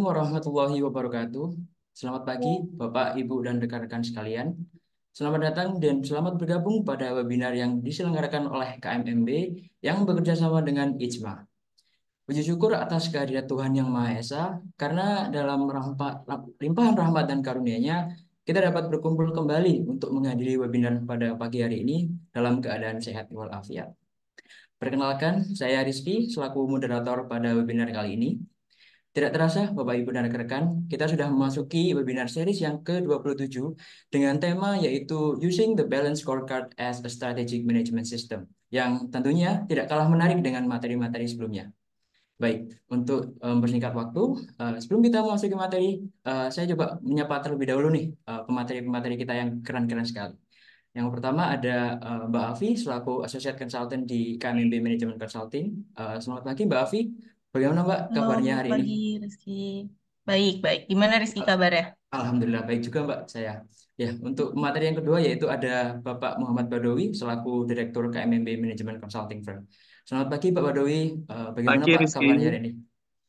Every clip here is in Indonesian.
warahmatullahi wabarakatuh. Selamat pagi, Bapak, Ibu, dan rekan-rekan sekalian. Selamat datang dan selamat bergabung pada webinar yang diselenggarakan oleh KMMB yang bekerja sama dengan IJMA. Puji syukur atas kehadirat Tuhan Yang Maha Esa, karena dalam limpahan rahmat dan karunia-Nya, kita dapat berkumpul kembali untuk menghadiri webinar pada pagi hari ini dalam keadaan sehat walafiat. Perkenalkan, saya Rizky selaku moderator pada webinar kali ini. Tidak terasa, Bapak, Ibu, dan rekan-rekan, kita sudah memasuki webinar series yang ke-27 dengan tema yaitu Using the Balance Scorecard as a Strategic Management System, yang tentunya tidak kalah menarik dengan materi-materi sebelumnya. Baik, untuk mempersingkat waktu, sebelum kita memasuki materi, saya coba menyapa terlebih dahulu nih pemateri-pemateri kita yang keren-keren sekali. Yang pertama ada Mbak Afi selaku Associate Consultant di KMMB Management Consulting. Selamat pagi Mbak Afi, bagaimana Mbak Halo, kabarnya selamat hari ini? pagi Rizky. Baik, baik. Gimana Rizky kabarnya? Alhamdulillah baik juga Mbak saya. Ya, untuk materi yang kedua yaitu ada Bapak Muhammad Badawi selaku Direktur KMMB Management Consulting Firm. Selamat pagi Pak Badawi. Bagaimana Pagi Pak Rizky, kabarnya hari ini?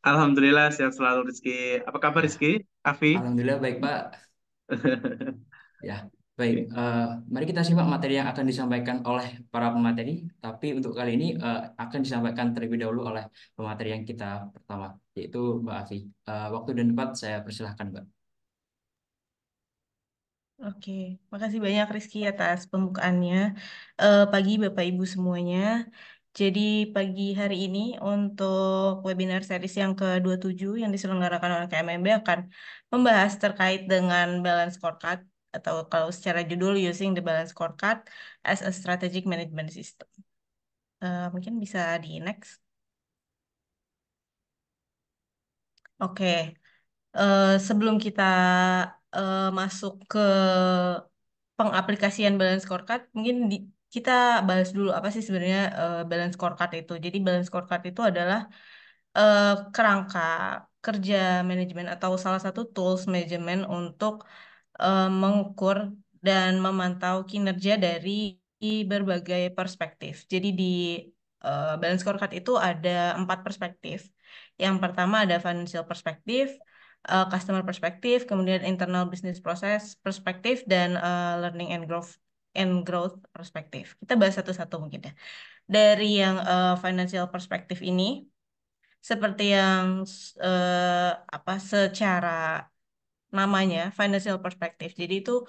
Alhamdulillah sehat selalu Rizky. Apa kabar Ya, Rizky? Afi? Alhamdulillah baik Pak. Ya, baik. Oke. Mari kita simak materi yang akan disampaikan oleh para pemateri. Tapi untuk kali ini akan disampaikan terlebih dahulu oleh pemateri yang kita pertama, yaitu Mbak Afi. Waktu dan tempat saya persilahkan Mbak. Oke, makasih banyak Rizky atas pembukaannya. Pagi Bapak Ibu semuanya. Jadi pagi hari ini untuk webinar series yang ke-27 yang diselenggarakan oleh KMMB akan membahas terkait dengan balance scorecard atau kalau secara judul Using the Balance Scorecard as a Strategic Management System. Mungkin bisa di next. Oke. Sebelum kita masuk ke pengaplikasian balance scorecard, mungkin kita bahas dulu apa sih sebenarnya balance scorecard itu. Jadi balance scorecard itu adalah eh, kerangka kerja manajemen atau salah satu tools manajemen untuk mengukur dan memantau kinerja dari berbagai perspektif. Jadi di balance scorecard itu ada 4 perspektif. Yang pertama ada financial perspektif, customer perspektif, kemudian internal business process perspektif, dan learning and growth perspektif. Kita bahas satu-satu mungkin ya. Dari yang financial perspektif ini, seperti yang apa secara namanya financial perspective. Jadi itu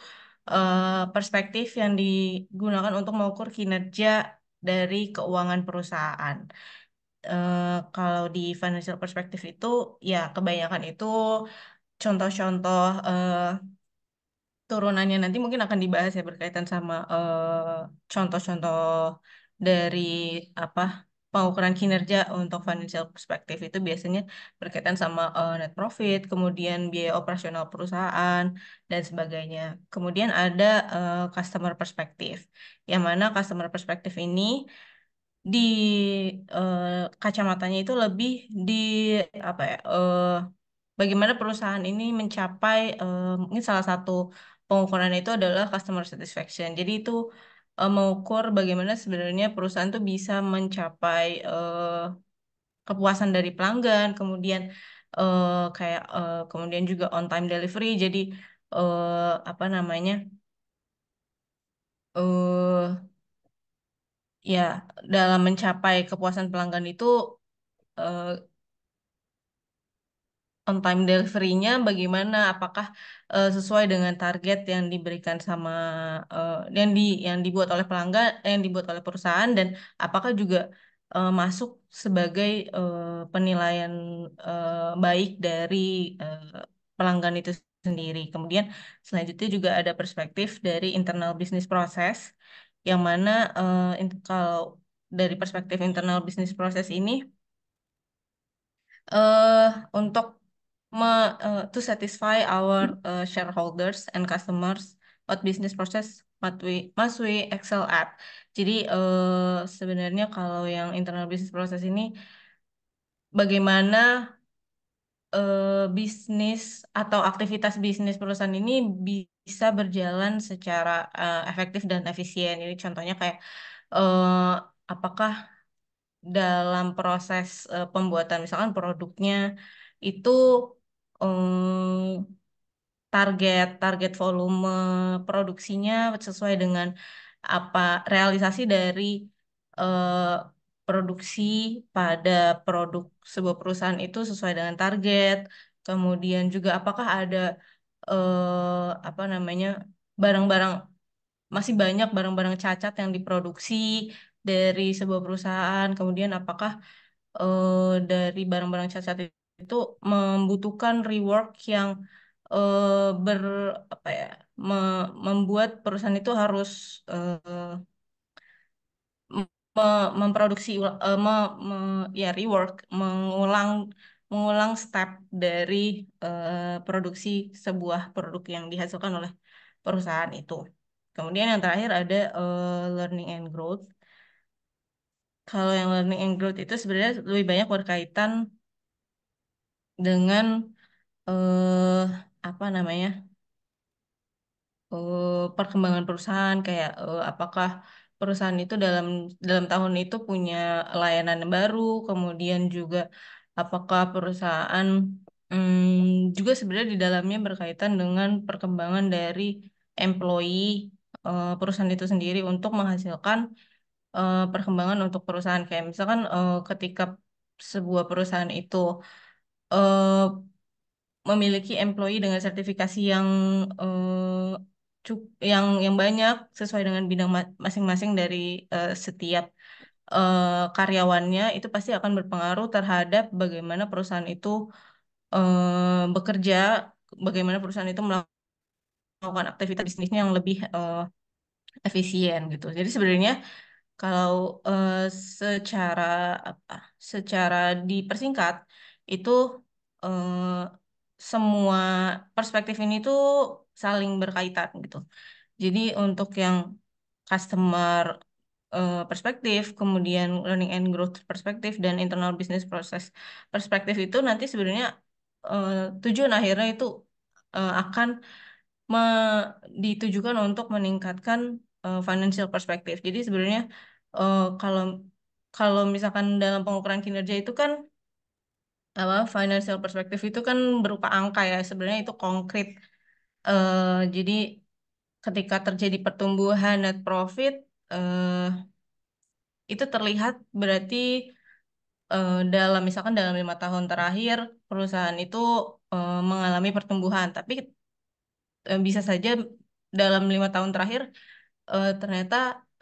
perspektif yang digunakan untuk mengukur kinerja dari keuangan perusahaan. Kalau di financial perspective itu ya kebanyakan itu contoh-contoh turunannya nanti mungkin akan dibahas ya berkaitan sama contoh-contoh dari apa pengukuran kinerja untuk financial perspective itu biasanya berkaitan sama net profit, kemudian biaya operasional perusahaan dan sebagainya. Kemudian ada customer perspective, yang mana customer perspective ini di eh, kacamatanya itu lebih di apa ya bagaimana perusahaan ini mencapai mungkin salah satu pengukuran itu adalah customer satisfaction. Jadi itu mengukur bagaimana sebenarnya perusahaan itu bisa mencapai kepuasan dari pelanggan, kemudian kemudian juga on time delivery. Jadi apa namanya eh ya dalam mencapai kepuasan pelanggan itu eh, on time delivery-nya bagaimana? Apakah sesuai dengan target yang diberikan sama yang dibuat oleh pelanggan, yang dibuat oleh perusahaan, dan apakah juga masuk sebagai penilaian baik dari eh, pelanggan itu sendiri. Kemudian selanjutnya juga ada perspektif dari internal business process, yang mana kalau dari perspektif internal business process ini eh untuk to satisfy our shareholders and customers, what business process must we excel at. Jadi sebenarnya kalau yang internal business process ini bagaimana bisnis atau aktivitas bisnis perusahaan ini bisa berjalan secara efektif dan efisien. Jadi contohnya kayak eh, apakah dalam proses pembuatan misalkan produknya itu target target volume produksinya sesuai dengan apa realisasi dari eh, produksi pada produk sebuah perusahaan itu sesuai dengan target. Kemudian juga apakah ada apa namanya barang-barang masih banyak barang-barang cacat yang diproduksi dari sebuah perusahaan. Kemudian apakah dari barang-barang cacat itu membutuhkan rework yang ber apa ya membuat perusahaan itu harus memproduksi ya rework mengulang step dari produksi sebuah produk yang dihasilkan oleh perusahaan itu. Kemudian yang terakhir ada learning and growth. Kalau yang learning and growth itu sebenarnya lebih banyak berkaitan dengan eh apa namanya perkembangan perusahaan kayak apakah perusahaan itu dalam dalam tahun itu punya layanan yang baru, kemudian juga apakah perusahaan juga sebenarnya di dalamnya berkaitan dengan perkembangan dari employee perusahaan itu sendiri untuk menghasilkan perkembangan untuk perusahaan kayak misalkan ketika sebuah perusahaan itu eh, memiliki employee dengan sertifikasi yang yang banyak sesuai dengan bidang masing-masing dari setiap karyawannya itu pasti akan berpengaruh terhadap bagaimana perusahaan itu bekerja, bagaimana perusahaan itu melakukan aktivitas bisnisnya yang lebih efisien gitu. Jadi sebenarnya kalau secara apa? Secara dipersingkat itu eh, semua perspektif ini tuh saling berkaitan gitu. Jadi untuk yang customer perspektif, kemudian learning and growth perspektif dan internal business process perspektif itu nanti sebenarnya eh, tujuan akhirnya itu akan ditujukan untuk meningkatkan financial perspektif. Jadi sebenarnya kalau kalau misalkan dalam pengukuran kinerja itu kan apa financial perspektif itu kan berupa angka ya sebenarnya itu konkret. Jadi ketika terjadi pertumbuhan net profit itu terlihat berarti dalam misalkan dalam 5 tahun terakhir perusahaan itu mengalami pertumbuhan, tapi bisa saja dalam 5 tahun terakhir ternyata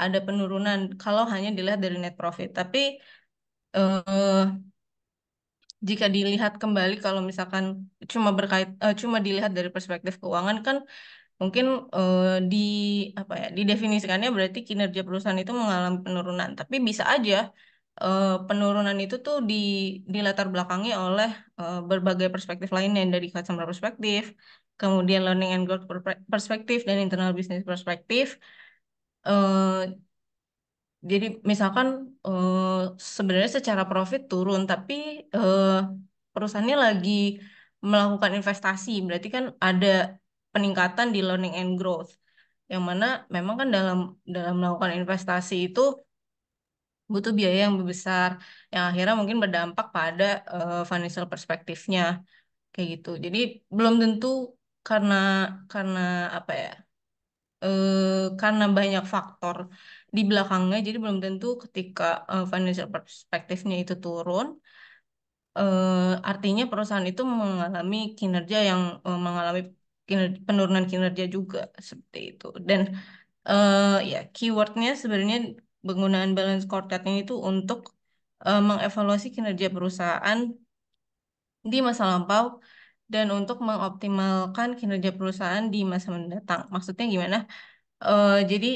ada penurunan kalau hanya dilihat dari net profit. Tapi eh, jika dilihat kembali kalau misalkan cuma dilihat dari perspektif keuangan kan mungkin di apa ya didefinisikannya berarti kinerja perusahaan itu mengalami penurunan. Tapi bisa aja penurunan itu tuh dilatar belakangi oleh berbagai perspektif lainnya dari customer perspektif, kemudian learning and growth perspektif dan internal business perspektif. Eh, jadi misalkan sebenarnya secara profit turun, tapi eh, perusahaannya lagi melakukan investasi, berarti kan ada peningkatan di learning and growth. Yang mana memang kan dalam dalam melakukan investasi itu butuh biaya yang lebih besar, yang akhirnya mungkin berdampak pada financial perspektifnya kayak gitu. Jadi belum tentu karena karena apa ya? Karena banyak faktor di belakangnya, jadi belum tentu ketika financial perspektifnya itu turun, artinya perusahaan itu mengalami kinerja yang mengalami penurunan kinerja juga seperti itu. Dan ya keywordnya sebenarnya penggunaan balance scorecard ini tuh untuk mengevaluasi kinerja perusahaan di masa lampau dan untuk mengoptimalkan kinerja perusahaan di masa mendatang. Maksudnya gimana? Jadi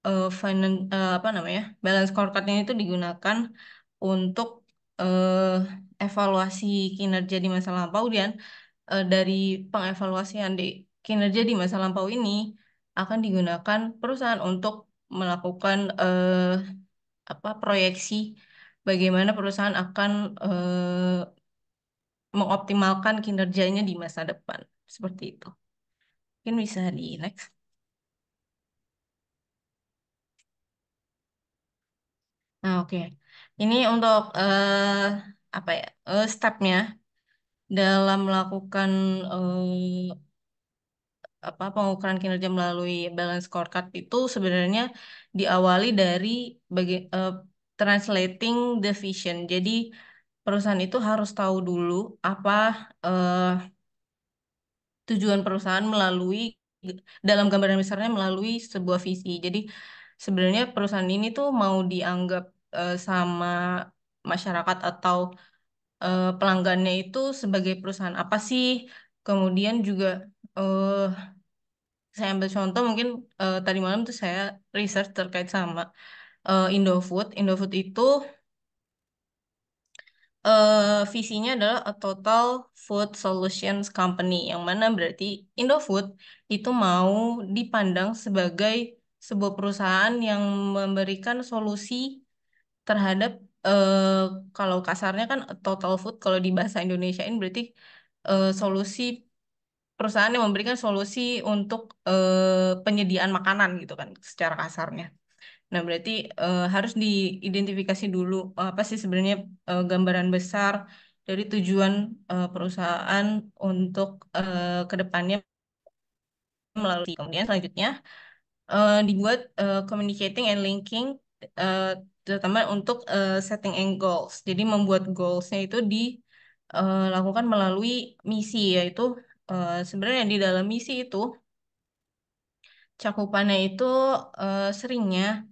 apa namanya balance scorecard ini itu digunakan untuk eh, evaluasi kinerja di masa lampau dan dari pengevaluasian di kinerja di masa lampau ini akan digunakan perusahaan untuk melakukan apa proyeksi bagaimana perusahaan akan mengoptimalkan kinerjanya di masa depan seperti itu. Mungkin bisa di next. Nah, oke. Ini untuk apa ya? Stepnya. dalam melakukan eh, pengukuran kinerja melalui balance scorecard itu sebenarnya diawali dari translating the vision. Jadi perusahaan itu harus tahu dulu apa eh, tujuan perusahaan dalam gambaran besarnya melalui sebuah visi. Jadi sebenarnya perusahaan ini tuh mau dianggap sama masyarakat atau pelanggannya itu sebagai perusahaan apa sih? Kemudian juga eh, saya ambil contoh mungkin tadi malam tuh saya research terkait sama Indofood. Indofood itu visinya adalah a total food solutions company, yang mana berarti Indofood itu mau dipandang sebagai sebuah perusahaan yang memberikan solusi terhadap eh, kalau kasarnya kan total food, kalau di bahasa Indonesia ini berarti solusi perusahaan yang memberikan solusi untuk penyediaan makanan gitu kan secara kasarnya. Nah, berarti harus diidentifikasi dulu apa sih sebenarnya gambaran besar dari tujuan perusahaan untuk ke depannya melalui. Kemudian selanjutnya dibuat communicating and linking eh, terutama untuk setting and goals. Jadi membuat goalsnya itu dilakukan melalui misi, yaitu sebenarnya di dalam misi itu cakupannya itu seringnya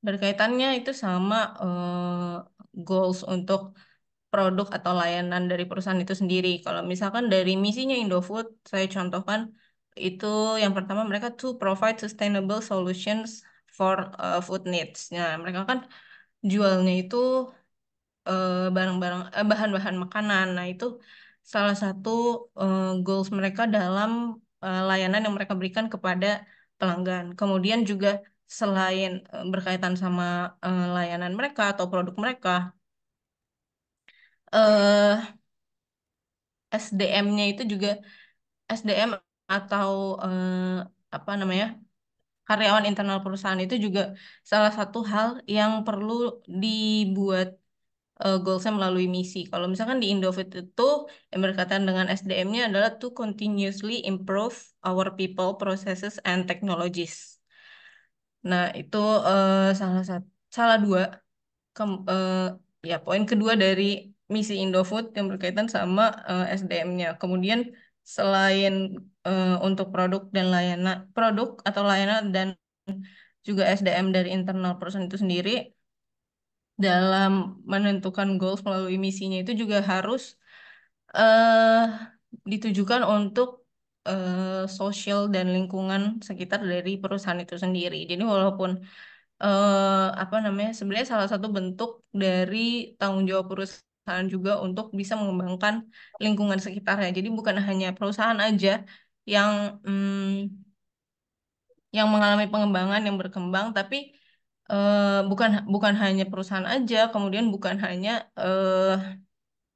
berkaitannya itu sama goals untuk produk atau layanan dari perusahaan itu sendiri. Kalau misalkan dari misinya Indofood, saya contohkan itu yang pertama mereka to provide sustainable solutions for food needs. Nah, mereka kan jualnya itu bahan-bahan makanan. Nah, itu salah satu goals mereka dalam layanan yang mereka berikan kepada pelanggan. Kemudian juga selain berkaitan sama layanan mereka atau produk mereka, SDM-nya itu juga SDM atau apa namanya karyawan internal perusahaan itu juga salah satu hal yang perlu dibuat goalsnya melalui misi. Kalau misalkan di Indofood itu yang berkaitan dengan SDM-nya adalah to continuously improve our people, processes, and technologies. Nah, itu salah dua ya poin kedua dari misi Indofood yang berkaitan sama SDM-nya. Kemudian selain untuk produk atau layanan dan juga SDM dari internal perusahaan itu sendiri, dalam menentukan goals melalui misinya itu juga harus eh ditujukan untuk sosial dan lingkungan sekitar dari perusahaan itu sendiri. Jadi walaupun apa namanya sebenarnya salah satu bentuk dari tanggung jawab perusahaan juga untuk bisa mengembangkan lingkungan sekitarnya. Jadi bukan hanya perusahaan aja yang yang mengalami pengembangan yang berkembang, tapi bukan bukan hanya perusahaan aja, kemudian bukan hanya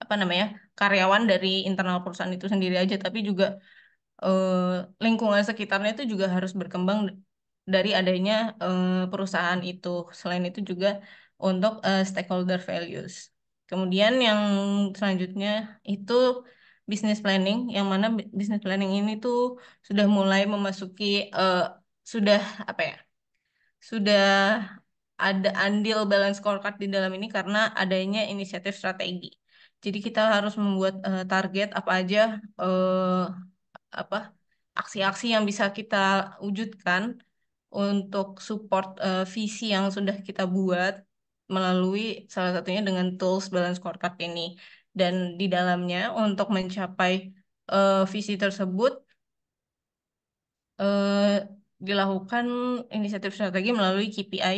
apa namanya karyawan dari internal perusahaan itu sendiri aja, tapi juga lingkungan sekitarnya itu juga harus berkembang dari adanya perusahaan itu. Selain itu juga untuk stakeholder values. Kemudian yang selanjutnya itu business planning, yang mana business planning ini tuh sudah mulai memasuki sudah apa ya? Sudah ada andil balance scorecard di dalam ini karena adanya inisiatif strategi. Jadi kita harus membuat target apa aja eh, apa aksi-aksi yang bisa kita wujudkan untuk support visi yang sudah kita buat melalui salah satunya dengan tools balance scorecard ini. Dan di dalamnya untuk mencapai visi tersebut eh, dilakukan inisiatif strategi melalui KPI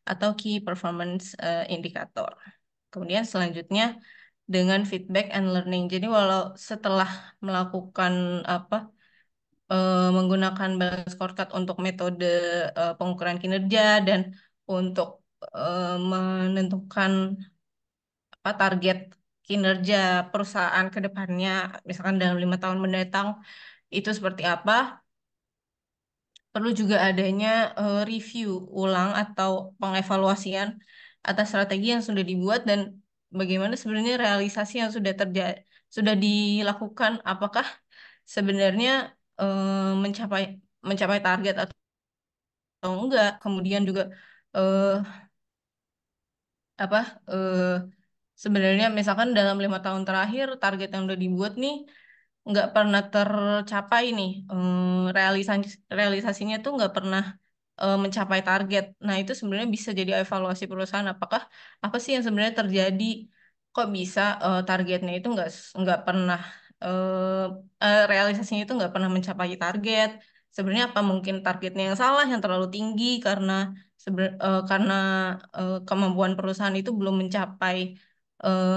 atau Key Performance Indicator. Kemudian selanjutnya dengan feedback and learning. Jadi walau setelah melakukan menggunakan balance scorecard untuk metode pengukuran kinerja dan untuk menentukan target kinerja perusahaan ke depannya, misalkan dalam 5 tahun mendatang itu seperti apa, perlu juga adanya review ulang atau pengevaluasian atas strategi yang sudah dibuat dan bagaimana sebenarnya realisasi yang sudah dilakukan, apakah sebenarnya mencapai mencapai target atau enggak. Kemudian juga eh, apa eh, sebenarnya misalkan dalam 5 tahun terakhir target yang udah dibuat nih nggak pernah tercapai nih. Realisasinya tuh nggak pernah mencapai target. Nah, itu sebenarnya bisa jadi evaluasi perusahaan. Apakah apa sih yang sebenarnya terjadi? Kok bisa targetnya itu nggak pernah realisasinya itu nggak pernah mencapai target? Sebenarnya apa mungkin targetnya yang salah, yang terlalu tinggi karena kemampuan perusahaan itu belum mencapai eh,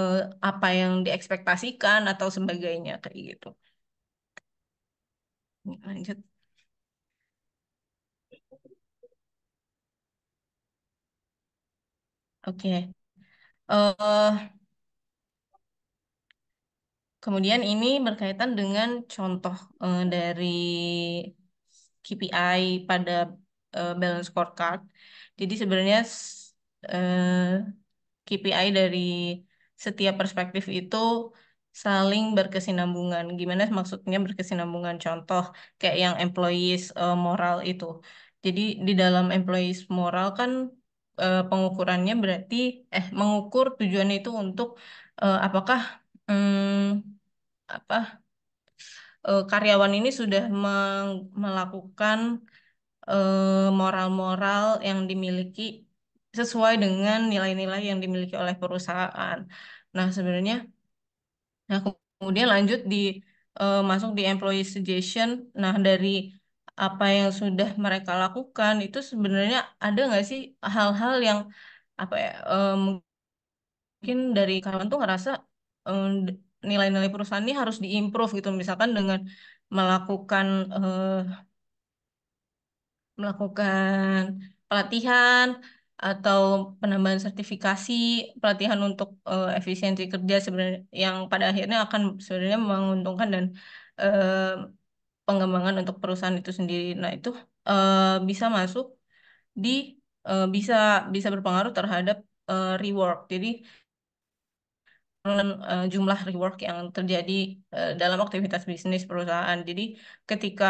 apa yang diekspektasikan atau sebagainya kayak gitu. Lanjut. Oke. eh Kemudian ini berkaitan dengan contoh dari KPI pada balance scorecard. Jadi sebenarnya KPI dari setiap perspektif itu saling berkesinambungan. Gimana maksudnya berkesinambungan? Contoh kayak yang employees moral itu. Jadi di dalam employees moral kan pengukurannya berarti mengukur tujuannya itu untuk apakah apa karyawan ini sudah melakukan moral-moral yang dimiliki sesuai dengan nilai-nilai yang dimiliki oleh perusahaan. Nah, sebenarnya, nah kemudian lanjut di masuk di employee suggestion. Nah, dari apa yang sudah mereka lakukan itu sebenarnya ada nggak sih hal-hal yang apa ya mungkin dari karyawan tuh ngerasa em, nilai-nilai perusahaan ini harus diimprove gitu, misalkan dengan melakukan melakukan pelatihan atau penambahan sertifikasi, pelatihan untuk efisiensi kerja sebenarnya yang pada akhirnya akan sebenarnya menguntungkan dan eh, pengembangan untuk perusahaan itu sendiri. Nah, itu bisa masuk di bisa bisa berpengaruh terhadap rework. Jadi penurunan jumlah rework yang terjadi dalam aktivitas bisnis perusahaan. Jadi ketika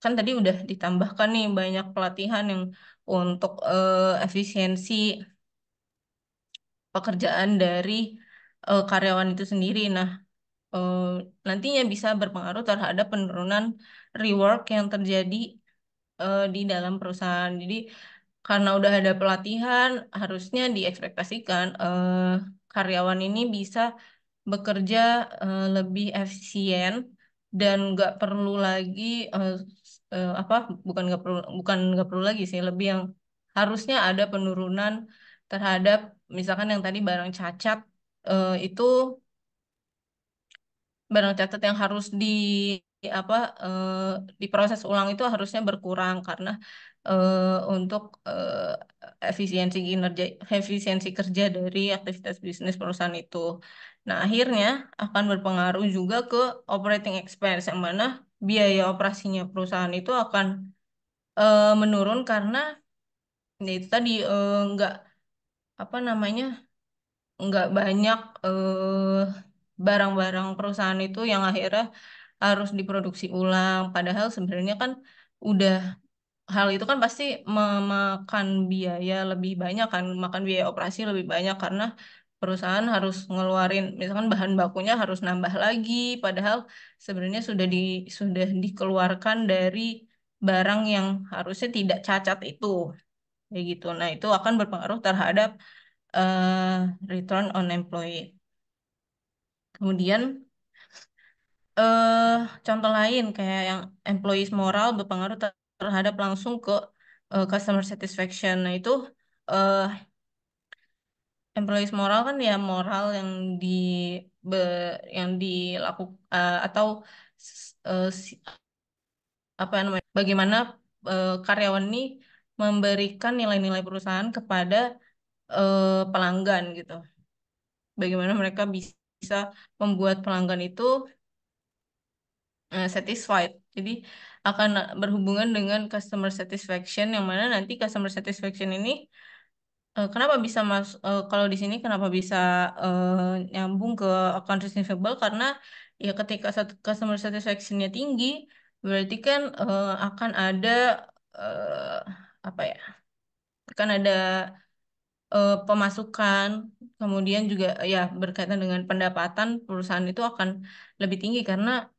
kan tadi udah ditambahkan nih banyak pelatihan yang untuk efisiensi pekerjaan dari karyawan itu sendiri. Nah, eh, nantinya bisa berpengaruh terhadap penurunan rework yang terjadi di dalam perusahaan. Jadi karena udah ada pelatihan, harusnya diekspektasikan karyawan ini bisa bekerja lebih efisien dan nggak perlu lagi apa bukan nggak perlu lagi sih lebih yang harusnya ada penurunan terhadap misalkan yang tadi itu barang catat yang harus apa eh, diproses ulang itu harusnya berkurang karena untuk efisiensi kerja dari aktivitas bisnis perusahaan itu. Nah, akhirnya akan berpengaruh juga ke operating expense yang mana biaya operasinya perusahaan itu akan menurun karena ya itu tadi nggak apa namanya nggak banyak barang-barang perusahaan itu yang akhirnya harus diproduksi ulang. Padahal sebenarnya kan udah hal itu kan pasti memakan biaya lebih banyak kan, makan biaya operasi lebih banyak karena perusahaan harus ngeluarin misalkan bahan bakunya harus nambah lagi, padahal sebenarnya sudah dikeluarkan dari barang yang harusnya tidak cacat itu, kayak gitu. Nah, itu akan berpengaruh terhadap eh, return on employee. Kemudian eh contoh lain kayak yang employees moral berpengaruh terhadap langsung ke customer satisfaction. Nah, itu eh employees moral kan ya moral di be, yang dilakukan atau apa namanya bagaimana karyawan ini memberikan nilai-nilai perusahaan kepada pelanggan gitu. Bagaimana mereka bisa membuat pelanggan itu satisfied. Jadi akan berhubungan dengan customer satisfaction yang mana nanti customer satisfaction ini Kenapa bisa kalau di sini kenapa bisa nyambung ke account receivable karena ya ketika customer satisfaction-nya tinggi berarti kan akan ada eh, apa ya akan ada pemasukan kemudian juga ya berkaitan dengan pendapatan perusahaan itu akan lebih tinggi karena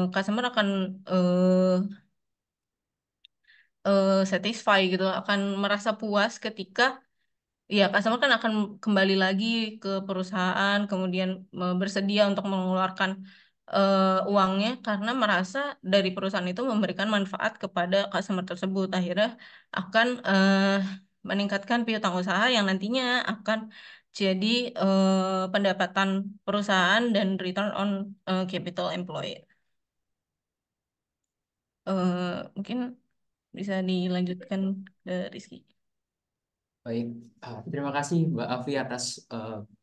customer akan satisfy gitu akan merasa puas ketika ya, customer kan akan kembali lagi ke perusahaan, kemudian bersedia untuk mengeluarkan uangnya karena merasa dari perusahaan itu memberikan manfaat kepada customer tersebut. Akhirnya akan meningkatkan piutang usaha yang nantinya akan jadi pendapatan perusahaan dan return on capital employed. Mungkin bisa dilanjutkan ke Rizky. Baik, terima kasih Mbak Afi atas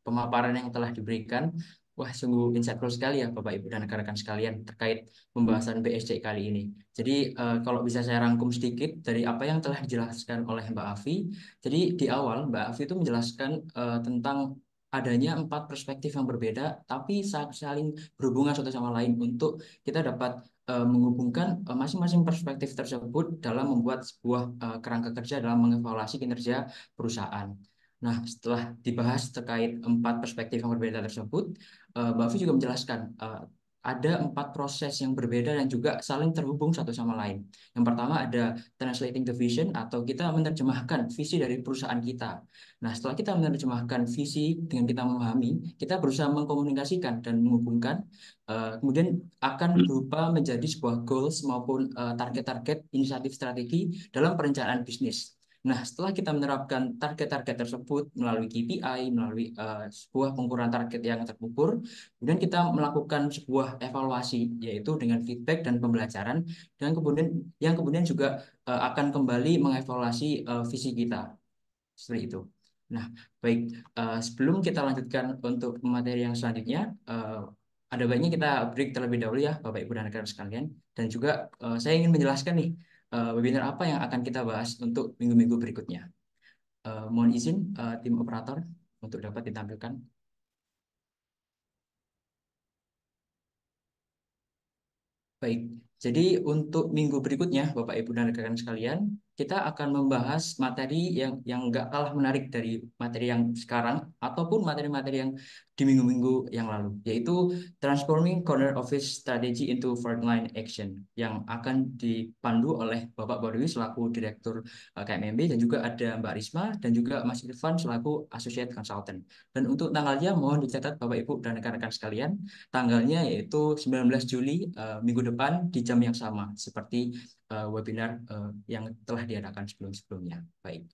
pemaparan yang telah diberikan. Wah, sungguh insightful sekali ya Bapak Ibu dan rekan-rekan sekalian terkait pembahasan BSC kali ini. Jadi kalau bisa saya rangkum sedikit dari apa yang telah dijelaskan oleh Mbak Afi. Jadi di awal Mbak Afi itu menjelaskan tentang adanya 4 perspektif yang berbeda, tapi saling berhubungan satu sama lain untuk kita dapat menghubungkan masing-masing perspektif tersebut dalam membuat sebuah kerangka kerja dalam mengevaluasi kinerja perusahaan. Nah, setelah dibahas terkait 4 perspektif yang berbeda tersebut, Mbak Afi juga menjelaskan ada 4 proses yang berbeda dan juga saling terhubung satu sama lain. Yang pertama ada translating the vision atau kita menerjemahkan visi dari perusahaan kita. Nah, setelah kita menerjemahkan visi dengan kita memahami, kita berusaha mengkomunikasikan dan menghubungkan, kemudian akan berupa menjadi sebuah goals maupun target-target inisiatif strategi dalam perencanaan bisnis. Nah, setelah kita menerapkan target-target tersebut melalui KPI, melalui sebuah pengukuran target yang terukur, kemudian kita melakukan sebuah evaluasi, yaitu dengan feedback dan pembelajaran, dan kemudian juga akan kembali mengevaluasi visi kita. Seperti itu. Nah, baik, sebelum kita lanjutkan untuk materi yang selanjutnya, ada baiknya kita break terlebih dahulu ya, Bapak Ibu dan rekan sekalian. Dan juga saya ingin menjelaskan nih, webinar apa yang akan kita bahas untuk minggu-minggu berikutnya. Mohon izin tim operator untuk dapat ditampilkan. Baik, jadi untuk minggu berikutnya, Bapak Ibu dan rekan sekalian, kita akan membahas materi yang nggak kalah menarik dari materi yang sekarang ataupun materi-materi yang di minggu-minggu yang lalu, yaitu Transforming Corner Office Strategy into Frontline Action yang akan dipandu oleh Bapak Borwi selaku Direktur KMMB dan juga ada Mbak Risma dan juga Mas Irfan selaku Associate Consultant. Dan untuk tanggalnya mohon dicatat Bapak Ibu dan rekan-rekan sekalian. Tanggalnya yaitu 19 Juli minggu depan di jam yang sama seperti webinar yang telah diadakan sebelum-sebelumnya. Baik.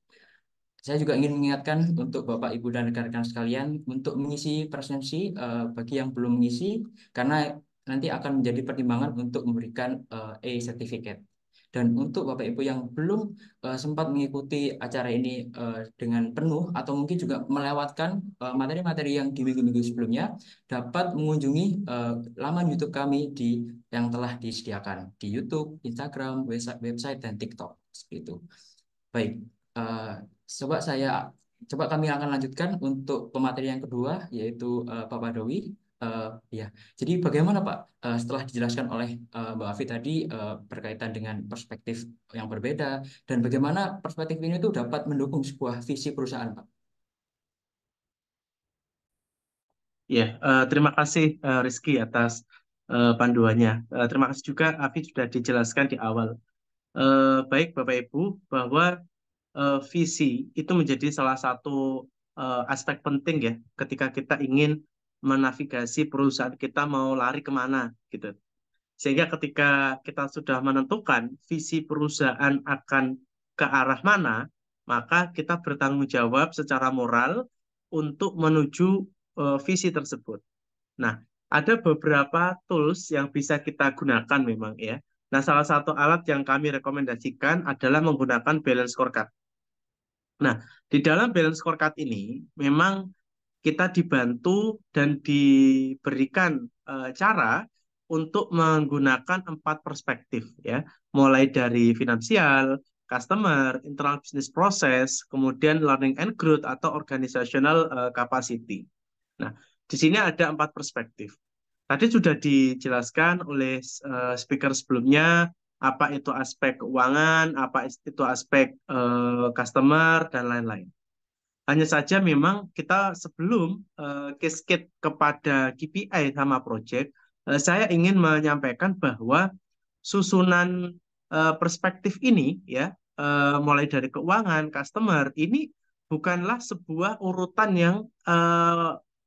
Saya juga ingin mengingatkan untuk Bapak, Ibu, dan rekan-rekan sekalian untuk mengisi presensi bagi yang belum mengisi karena nanti akan menjadi pertimbangan untuk memberikan e-certificate. Dan untuk Bapak Ibu yang belum sempat mengikuti acara ini dengan penuh atau mungkin juga melewatkan materi-materi yang di minggu-minggu sebelumnya, dapat mengunjungi laman YouTube kami yang telah disediakan di YouTube, Instagram, website, dan TikTok. Seperti itu. Baik, eh, coba saya coba kami akan lanjutkan untuk pemateri yang kedua yaitu Pak Badawi. Eh, ya, jadi bagaimana Pak setelah dijelaskan oleh Mbak Afi tadi berkaitan dengan perspektif yang berbeda dan bagaimana perspektif ini tuh dapat mendukung sebuah visi perusahaan Pak? Ya, terima kasih Rizky atas panduannya. Terima kasih juga Afi sudah dijelaskan di awal. Baik Bapak Ibu, bahwa visi itu menjadi salah satu aspek penting ya ketika kita ingin menavigasi perusahaan kita mau lari kemana gitu. Sehingga ketika kita sudah menentukan visi perusahaan akan ke arah mana, maka kita bertanggung jawab secara moral untuk menuju visi tersebut. Nah, ada beberapa tools yang bisa kita gunakan memang ya. Nah, salah satu alat yang kami rekomendasikan adalah menggunakan balance scorecard. Nah, di dalam balance scorecard ini memang kita dibantu dan diberikan cara untuk menggunakan 4 perspektif ya, mulai dari finansial, customer, internal business process, kemudian learning and growth atau organizational capacity. Nah, di sini ada 4 perspektif. Tadi sudah dijelaskan oleh speaker sebelumnya, apa itu aspek keuangan, apa itu aspek customer, dan lain-lain. Hanya saja memang kita sebelum cascade kepada KPI sama project, saya ingin menyampaikan bahwa susunan perspektif ini ya, mulai dari keuangan, customer, ini bukanlah sebuah urutan yang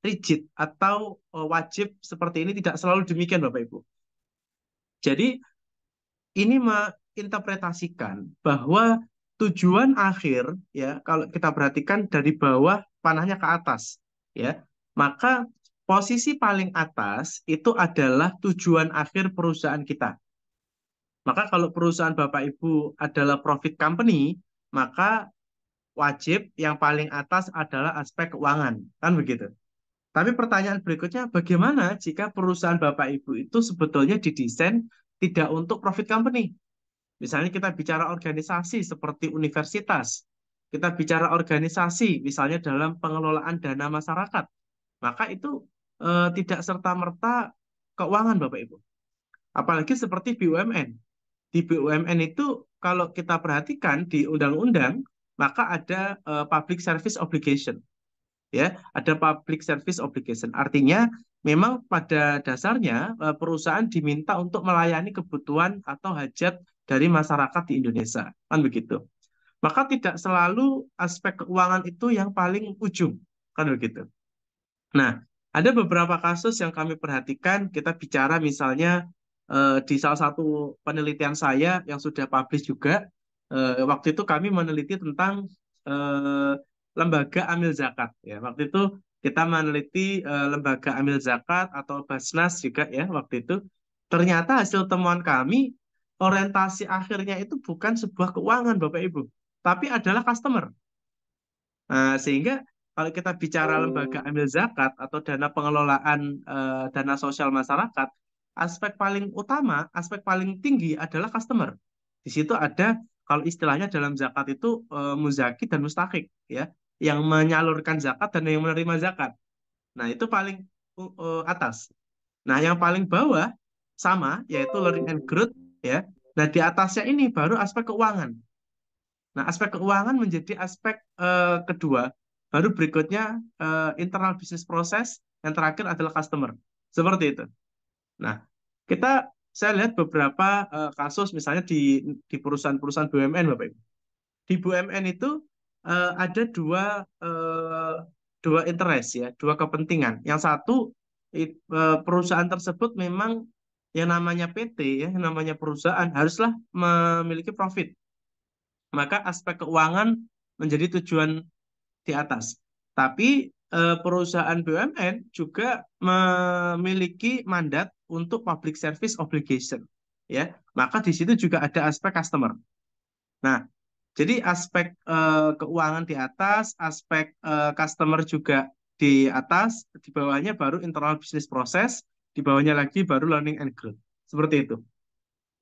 rigid atau wajib seperti ini, tidak selalu demikian Bapak Ibu. Jadi ini menginterpretasikan bahwa tujuan akhir ya, kalau kita perhatikan dari bawah panahnya ke atas ya, maka posisi paling atas itu adalah tujuan akhir perusahaan kita. Maka kalau perusahaan Bapak Ibu adalah profit company, maka wajib yang paling atas adalah aspek keuangan, kan begitu. Tapi pertanyaan berikutnya, bagaimana jika perusahaan Bapak Ibu itu sebetulnya didesain tidak untuk profit company? Misalnya kita bicara organisasi seperti universitas, kita bicara organisasi misalnya dalam pengelolaan dana masyarakat, maka itu tidak serta-merta keuangan Bapak Ibu. Apalagi seperti BUMN. Di BUMN itu kalau kita perhatikan di undang-undang, maka ada public service obligation. Ya, ada public service obligation. Artinya memang pada dasarnya perusahaan diminta untuk melayani kebutuhan atau hajat dari masyarakat di Indonesia, kan begitu. Maka tidak selalu aspek keuangan itu yang paling ujung, kan begitu. Nah, ada beberapa kasus yang kami perhatikan, kita bicara misalnya di salah satu penelitian saya yang sudah publish juga, waktu itu kami meneliti tentang eh, lembaga amil zakat. Ya, waktu itu kita meneliti lembaga amil zakat atau Basnas juga ya waktu itu. Ternyata hasil temuan kami, orientasi akhirnya itu bukan sebuah keuangan Bapak Ibu, tapi adalah customer. Nah, sehingga kalau kita bicara lembaga amil zakat atau dana pengelolaan dana sosial masyarakat, aspek paling utama, aspek paling tinggi adalah customer. Di situ ada kalau istilahnya dalam zakat itu muzaki dan mustahik ya, yang menyalurkan zakat dan yang menerima zakat. Nah, itu paling atas. Nah, yang paling bawah sama yaitu learning and growth ya. Nah, di atasnya ini baru aspek keuangan. Nah, aspek keuangan menjadi aspek kedua. Baru berikutnya internal business process, yang terakhir adalah customer. Seperti itu. Nah, saya lihat beberapa kasus misalnya di perusahaan-perusahaan BUMN, Bapak Ibu. Di BUMN itu ada dua interest ya, dua kepentingan. Yang satu perusahaan tersebut memang yang namanya PT ya, yang namanya perusahaan haruslah memiliki profit, maka aspek keuangan menjadi tujuan di atas. Tapi perusahaan BUMN juga memiliki mandat untuk public service obligation, ya. Maka di situ juga ada aspek customer. Nah, jadi aspek keuangan di atas, aspek customer juga di atas, di bawahnya baru internal business process, di bawahnya lagi baru learning and growth. Seperti itu,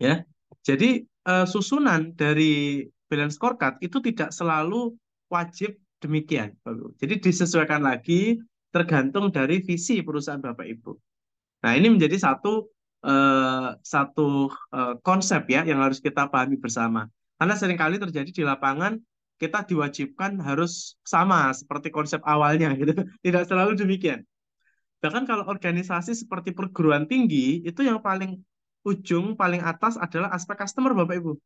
ya. Jadi susunan dari balance scorecard itu tidak selalu wajib demikian, Bapak Ibu. Jadi disesuaikan lagi tergantung dari visi perusahaan Bapak Ibu. Nah, ini menjadi satu konsep ya yang harus kita pahami bersama. Karena seringkali terjadi di lapangan kita diwajibkan harus sama seperti konsep awalnya gitu. Tidak selalu demikian. Bahkan kalau organisasi seperti perguruan tinggi itu yang paling ujung, paling atas adalah aspek customer Bapak Ibu.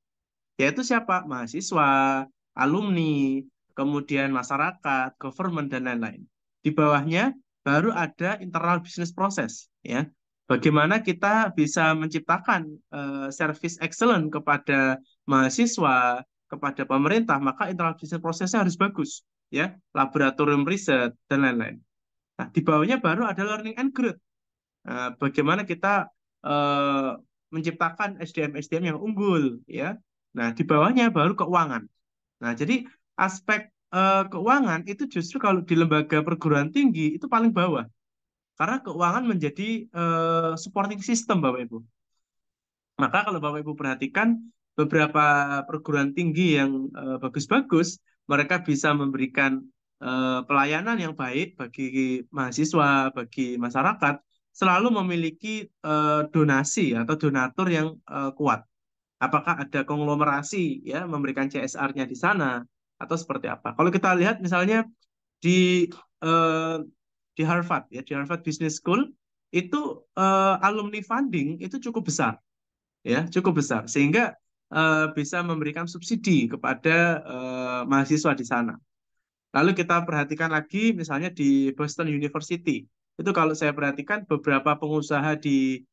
Yaitu siapa? Mahasiswa, alumni, kemudian masyarakat, government, dan lain-lain. Di bawahnya baru ada internal business process. Ya. Bagaimana kita bisa menciptakan service excellent kepada mahasiswa, kepada pemerintah, maka internal business process-nya harus bagus. Ya, laboratorium riset, dan lain-lain. Nah, di bawahnya baru ada learning and growth. Bagaimana kita eh, menciptakan SDM-SDM yang unggul, ya. Nah, di bawahnya baru keuangan. Nah, jadi aspek keuangan itu justru kalau di lembaga perguruan tinggi itu paling bawah. Karena keuangan menjadi supporting system, Bapak Ibu. Maka kalau Bapak Ibu perhatikan, beberapa perguruan tinggi yang bagus-bagus, mereka bisa memberikan pelayanan yang baik bagi mahasiswa, bagi masyarakat, selalu memiliki donasi atau donatur yang kuat. Apakah ada konglomerasi ya memberikan CSR-nya di sana atau seperti apa? Kalau kita lihat misalnya di eh, di Harvard ya, di Harvard Business School itu alumni funding itu cukup besar ya, cukup besar sehingga bisa memberikan subsidi kepada mahasiswa di sana. Lalu kita perhatikan lagi misalnya di Boston University. Itu kalau saya perhatikan beberapa pengusaha di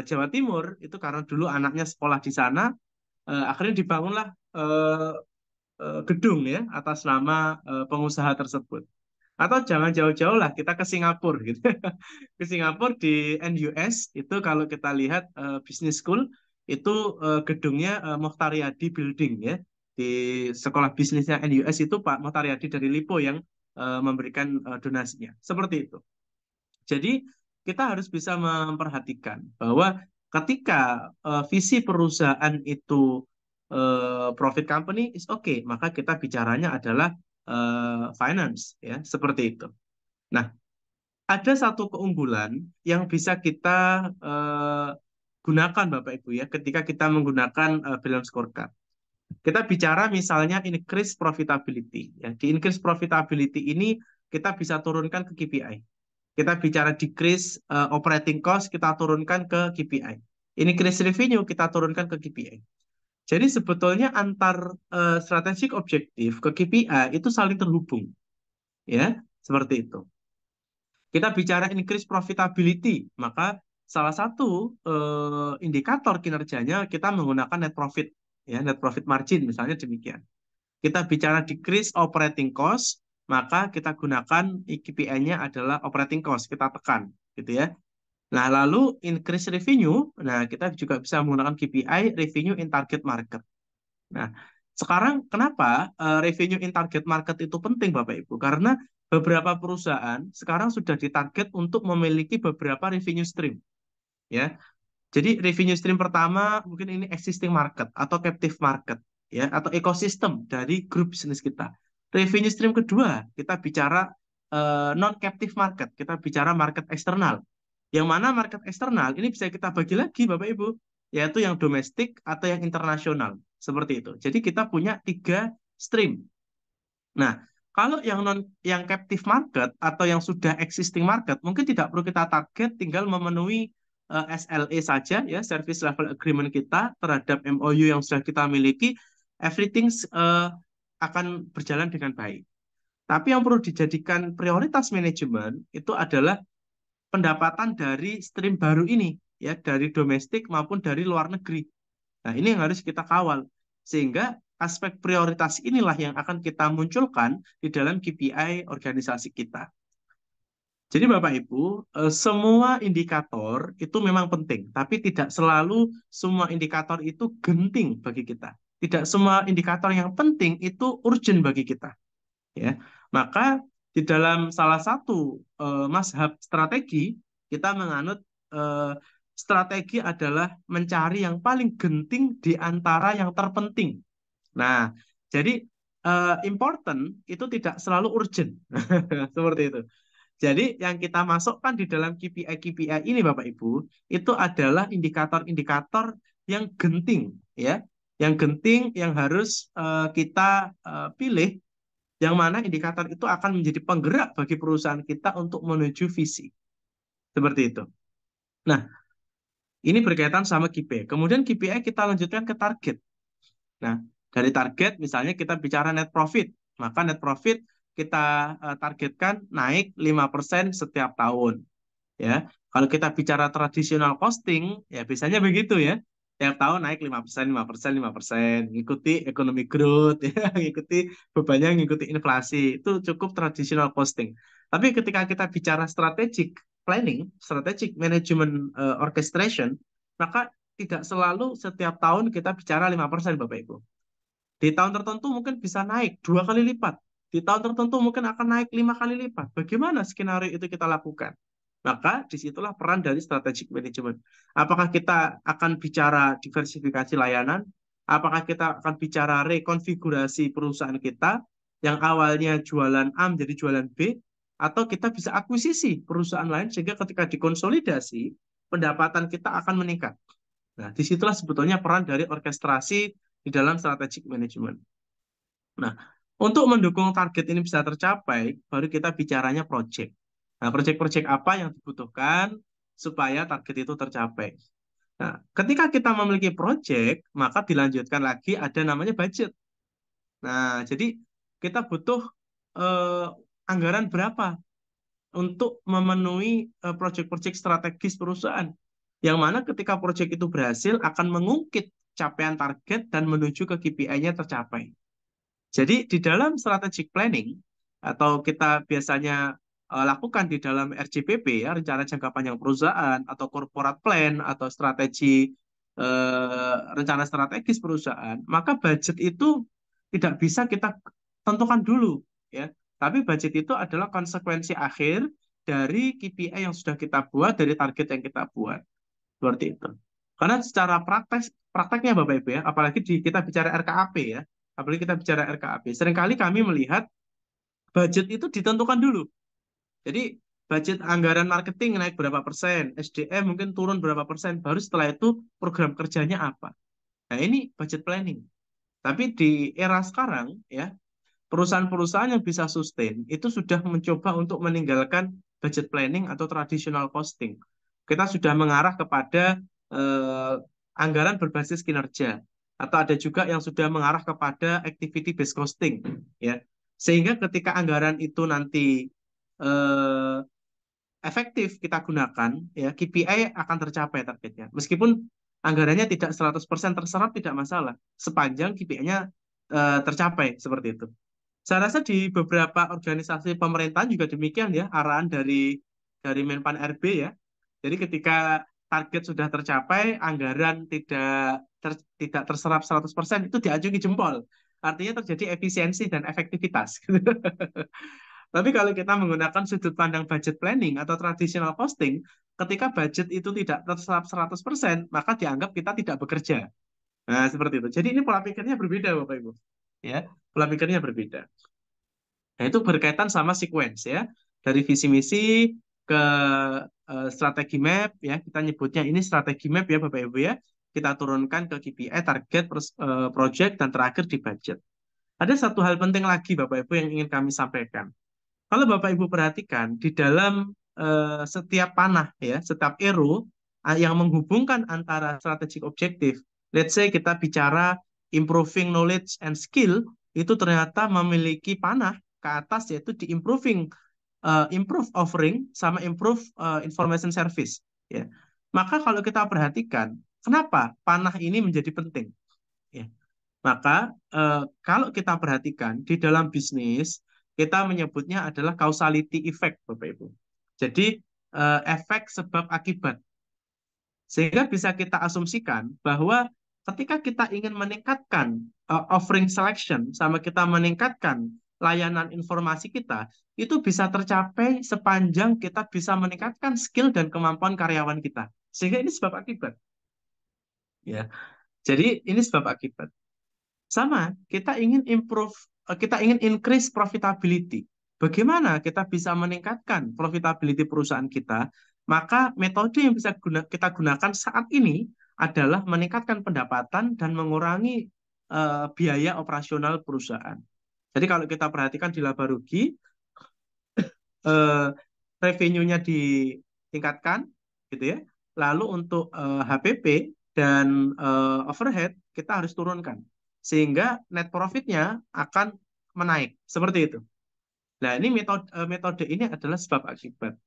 Jawa Timur itu karena dulu anaknya sekolah di sana, akhirnya dibangunlah eh, gedung ya atas nama pengusaha tersebut. Atau jangan jauh-jauh lah kita ke Singapura gitu. Ke Singapura di NUS itu kalau kita lihat business school itu gedungnya Mokhtar Yadi Building ya. Di sekolah bisnisnya NUS itu Pak Mokhtar Yadi dari Lipo yang memberikan donasinya. Seperti itu. Jadi kita harus bisa memperhatikan bahwa ketika visi perusahaan itu profit company is okay, maka kita bicaranya adalah finance ya, seperti itu. Nah, ada satu keunggulan yang bisa kita gunakan Bapak Ibu ya ketika kita menggunakan balance scorecard. Kita bicara misalnya increase profitability ya. Di increase profitability ini kita bisa turunkan ke KPI. Kita bicara decrease operating cost, kita turunkan ke KPI. Increase revenue, kita turunkan ke KPI. Jadi sebetulnya antar strategic objektif ke KPI itu saling terhubung, ya, seperti itu. Kita bicara increase profitability, maka salah satu indikator kinerjanya kita menggunakan net profit, ya, net profit margin misalnya demikian. Kita bicara decrease operating cost, maka kita gunakan KPI-nya adalah operating cost, kita tekan, gitu ya. Nah, lalu increase revenue, nah kita juga bisa menggunakan KPI revenue in target market. Nah, sekarang kenapa revenue in target market itu penting Bapak Ibu? Karena beberapa perusahaan sekarang sudah ditarget untuk memiliki beberapa revenue stream, ya. Jadi revenue stream pertama mungkin ini existing market atau captive market ya atau ekosistem dari grup bisnis kita. Revenue stream kedua kita bicara non captive market, kita bicara market eksternal. Yang mana market eksternal ini bisa kita bagi lagi Bapak Ibu, yaitu yang domestik atau yang internasional seperti itu. Jadi kita punya 3 stream. Nah, kalau yang captive market atau yang sudah existing market mungkin tidak perlu kita target, tinggal memenuhi SLA saja ya, service level agreement kita terhadap MOU yang sudah kita miliki, everything akan berjalan dengan baik. Tapi yang perlu dijadikan prioritas manajemen itu adalah pendapatan dari stream baru ini ya, dari domestik maupun dari luar negeri. Nah, ini yang harus kita kawal. Sehingga aspek prioritas inilah yang akan kita munculkan di dalam KPI organisasi kita. Jadi Bapak Ibu, semua indikator itu memang penting, tapi tidak selalu semua indikator itu genting bagi kita. Tidak semua indikator yang penting itu urgent bagi kita. Ya, maka di dalam salah satu mazhab strategi kita menganut strategi adalah mencari yang paling genting di antara yang terpenting. Nah, jadi important itu tidak selalu urgent, seperti itu. Jadi yang kita masukkan di dalam KPI-KPI ini Bapak Ibu, itu adalah indikator-indikator yang genting, ya, yang genting yang harus kita pilih, yang mana indikator itu akan menjadi penggerak bagi perusahaan kita untuk menuju visi. Seperti itu. Nah, ini berkaitan sama KPI. Kemudian KPI kita lanjutkan ke target. Nah, dari target misalnya kita bicara net profit. Maka net profit kita targetkan naik 5% setiap tahun. Ya, kalau kita bicara tradisional costing, ya biasanya begitu ya. Tiap tahun naik 5%, 5%, 5%, ngikuti economic growth, ya, ngikuti bebannya, ngikuti inflasi. Itu cukup tradisional costing. Tapi ketika kita bicara strategic planning, strategic management orchestration, maka tidak selalu setiap tahun kita bicara 5% Bapak Ibu. Di tahun tertentu mungkin bisa naik 2 kali lipat. Di tahun tertentu mungkin akan naik 5 kali lipat. Bagaimana skenario itu kita lakukan? Maka disitulah peran dari strategic management. Apakah kita akan bicara diversifikasi layanan? Apakah kita akan bicara rekonfigurasi perusahaan kita yang awalnya jualan A menjadi jualan B, atau kita bisa akuisisi perusahaan lain sehingga ketika dikonsolidasi, pendapatan kita akan meningkat. Nah, disitulah sebetulnya peran dari orkestrasi di dalam strategic management. Nah, untuk mendukung target ini bisa tercapai, baru kita bicaranya project. Nah, project-project apa yang dibutuhkan supaya target itu tercapai? Nah, ketika kita memiliki project, maka dilanjutkan lagi ada namanya budget. Nah, jadi kita butuh eh, anggaran berapa untuk memenuhi project-project strategis perusahaan. Yang mana ketika project itu berhasil akan mengungkit capaian target dan menuju ke KPI-nya tercapai. Jadi di dalam strategic planning atau kita biasanya lakukan di dalam RJPP ya, rencana jangka panjang perusahaan atau corporate plan atau strategi rencana strategis perusahaan, maka budget itu tidak bisa kita tentukan dulu ya. Tapi budget itu adalah konsekuensi akhir dari KPI yang sudah kita buat, dari target yang kita buat. Seperti itu. Karena secara prakteknya Bapak Ibu ya, apalagi kita bicara RKAP ya, apalagi kita bicara RKAP, seringkali kami melihat budget itu ditentukan dulu. Jadi budget anggaran marketing naik berapa persen, SDM mungkin turun berapa persen, baru setelah itu program kerjanya apa. Nah ini budget planning. Tapi di era sekarang ya, perusahaan-perusahaan yang bisa sustain itu sudah mencoba untuk meninggalkan budget planning atau traditional costing. Kita sudah mengarah kepada eh, anggaran berbasis kinerja, atau ada juga yang sudah mengarah kepada activity based costing, ya. Sehingga ketika anggaran itu nanti eh, efektif kita gunakan, ya KPI akan tercapai targetnya. Meskipun anggarannya tidak 100% terserap tidak masalah, sepanjang KPI-nya tercapai seperti itu. Saya rasa di beberapa organisasi pemerintahan juga demikian ya, arahan dari Menpan RB ya. Jadi ketika target sudah tercapai, anggaran tidak terserap 100% itu diacungi jempol. Artinya terjadi efisiensi dan efektivitas. Tapi kalau kita menggunakan sudut pandang budget planning atau traditional costing, ketika budget itu tidak terserap 100%, maka dianggap kita tidak bekerja. Nah, seperti itu. Jadi ini pola pikirnya berbeda, Bapak Ibu. Ya, pola pikirnya berbeda. Nah, itu berkaitan sama sequence ya. Dari visi misi ke strategi map ya, kita nyebutnya ini strategi map ya Bapak Ibu ya. Kita turunkan ke KPI, target, project, dan terakhir di budget. Ada satu hal penting lagi Bapak Ibu yang ingin kami sampaikan. Kalau Bapak Ibu perhatikan di dalam setiap panah ya, setiap arrow yang menghubungkan antara strategic objektif, let's say kita bicara improving knowledge and skill, itu ternyata memiliki panah ke atas yaitu di improve offering sama improve information service ya. Maka kalau kita perhatikan, kenapa panah ini menjadi penting? Ya. Maka kalau kita perhatikan di dalam bisnis, kita menyebutnya adalah causality effect, Bapak Ibu. Jadi efek sebab akibat. Sehingga bisa kita asumsikan bahwa ketika kita ingin meningkatkan offering selection sama kita meningkatkan layanan informasi kita, itu bisa tercapai sepanjang kita bisa meningkatkan skill dan kemampuan karyawan kita. Sehingga ini sebab akibat. Ya. Jadi ini sebab akibat. Sama, kita ingin increase profitability. Bagaimana kita bisa meningkatkan profitability perusahaan kita? Maka metode yang bisa kita gunakan saat ini adalah meningkatkan pendapatan dan mengurangi biaya operasional perusahaan. Jadi kalau kita perhatikan di laba rugi, eh, revenue-nya ditingkatkan, gitu ya. Lalu untuk HPP dan overhead kita harus turunkan sehingga net profit-nya akan menaik seperti itu. Nah, ini metode ini adalah sebab akibat.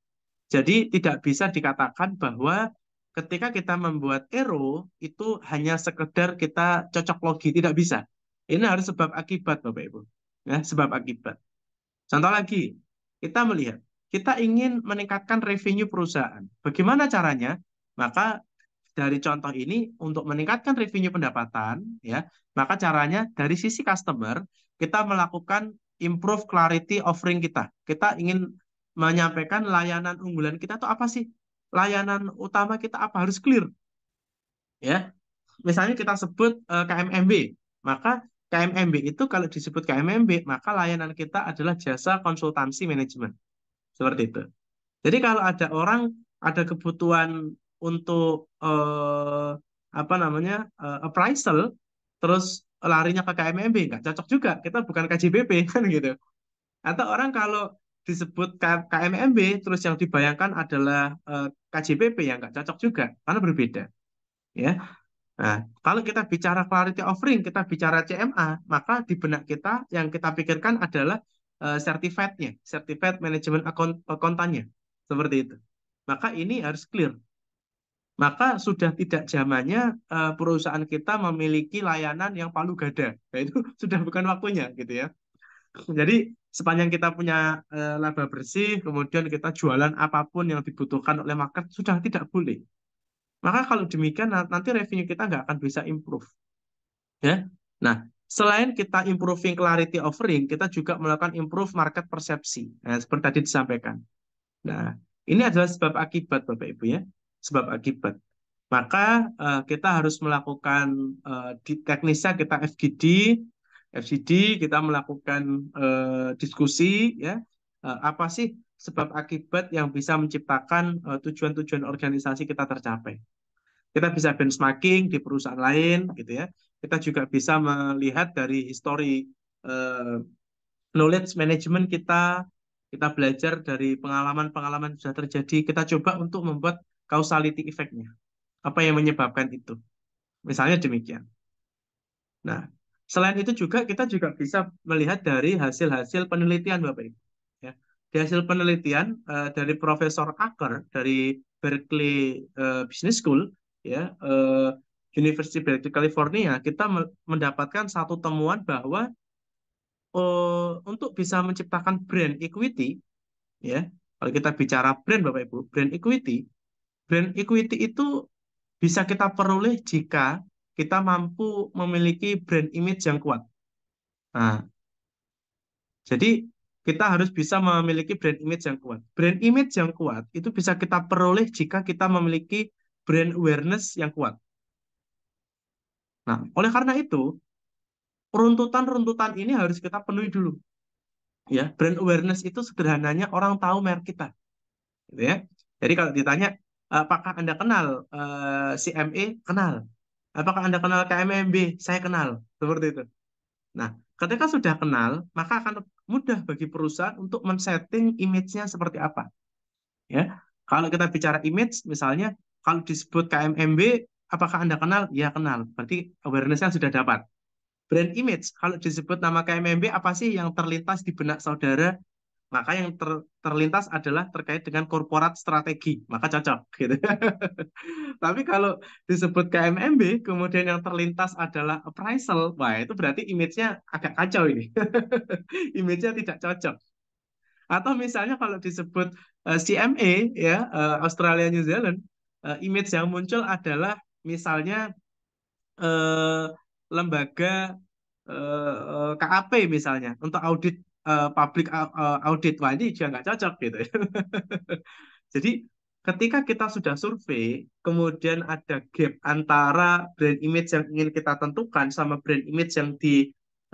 Jadi tidak bisa dikatakan bahwa ketika kita membuat arrow itu hanya sekedar kita cocok logi, tidak bisa. Ini harus sebab akibat Bapak Ibu. Ya, sebab akibat. Contoh lagi, kita melihat kita ingin meningkatkan revenue perusahaan. Bagaimana caranya? Maka dari contoh ini untuk meningkatkan revenue pendapatan ya, maka caranya dari sisi customer kita melakukan improve clarity offering kita. Kita ingin menyampaikan layanan unggulan kita itu apa sih? Layanan utama kita apa? Harus clear ya. misalnya kita sebut KMMB, maka KMMB itu kalau disebut KMMB, maka layanan kita adalah jasa konsultansi manajemen. Seperti itu. Jadi kalau ada orang ada kebutuhan untuk apa namanya appraisal, terus larinya ke KMMB, nggak cocok juga. Kita bukan KJBP kan gitu. Atau orang kalau disebut KMMB, terus yang dibayangkan adalah KJBP, yang nggak cocok juga, karena berbeda. Ya. Nah, kalau kita bicara quality offering, kita bicara CMA, maka di benak kita yang kita pikirkan adalah certified-nya, certified management accountant-nya. Seperti itu. Maka ini harus clear. Maka sudah tidak zamannya perusahaan kita memiliki layanan yang palu gada. Nah, itu sudah bukan waktunya gitu ya. Jadi sepanjang kita punya laba bersih, kemudian kita jualan apapun yang dibutuhkan oleh market, sudah tidak boleh. Maka kalau demikian nanti revenue kita nggak akan bisa improve. Ya. Nah, selain kita improving clarity offering, kita juga melakukan improve market persepsi. Nah, seperti tadi disampaikan. Nah, ini adalah sebab akibat Bapak Ibu ya. Sebab akibat. Maka kita harus melakukan di teknisnya kita FGD kita melakukan diskusi ya. Apa sih sebab akibat yang bisa menciptakan tujuan-tujuan organisasi kita tercapai. Kita bisa benchmarking di perusahaan lain gitu ya. Kita juga bisa melihat dari histori knowledge management kita belajar dari pengalaman-pengalaman yang sudah terjadi, kita coba untuk membuat causality effect-nya. Apa yang menyebabkan itu? Misalnya demikian. Nah, selain itu juga kita juga bisa melihat dari hasil-hasil penelitian Bapak Ibu. Ya. Di hasil penelitian dari Profesor Acker dari Berkeley Business School, ya, University Berkeley California, kita mendapatkan satu temuan bahwa untuk bisa menciptakan brand equity, ya, kalau kita bicara brand Bapak Ibu, brand equity itu bisa kita peroleh jika kita mampu memiliki brand image yang kuat. Nah, jadi kita harus bisa memiliki brand image yang kuat. Brand image yang kuat itu bisa kita peroleh jika kita memiliki brand awareness yang kuat. Nah, oleh karena itu, runtutan-runtutan ini harus kita penuhi dulu. Ya, brand awareness itu sederhananya orang tahu merek kita. Gitu ya. Jadi kalau ditanya, apakah Anda kenal CME? Kenal. Apakah Anda kenal KMMB? Saya kenal. Seperti itu. Nah, ketika sudah kenal, maka akan mudah bagi perusahaan untuk men-setting image-nya seperti apa. Ya, kalau kita bicara image, misalnya kalau disebut KMMB, apakah Anda kenal? Ya kenal. Berarti awareness-nya sudah dapat. Brand image, kalau disebut nama KMMB, apa sih yang terlintas di benak saudara? Maka yang terlintas adalah terkait dengan korporat strategi, maka cocok gitu. Tapi kalau disebut KMMB, kemudian yang terlintas adalah appraisal, wah itu berarti image-nya agak kacau ini. Image-nya tidak cocok. Atau misalnya kalau disebut CMA, ya Australia New Zealand, image yang muncul adalah misalnya eh, lembaga KAP misalnya untuk audit public audit, wah ini juga nggak cocok gitu ya. Jadi ketika kita sudah survei, kemudian ada gap antara brand image yang ingin kita tentukan sama brand image yang dipahami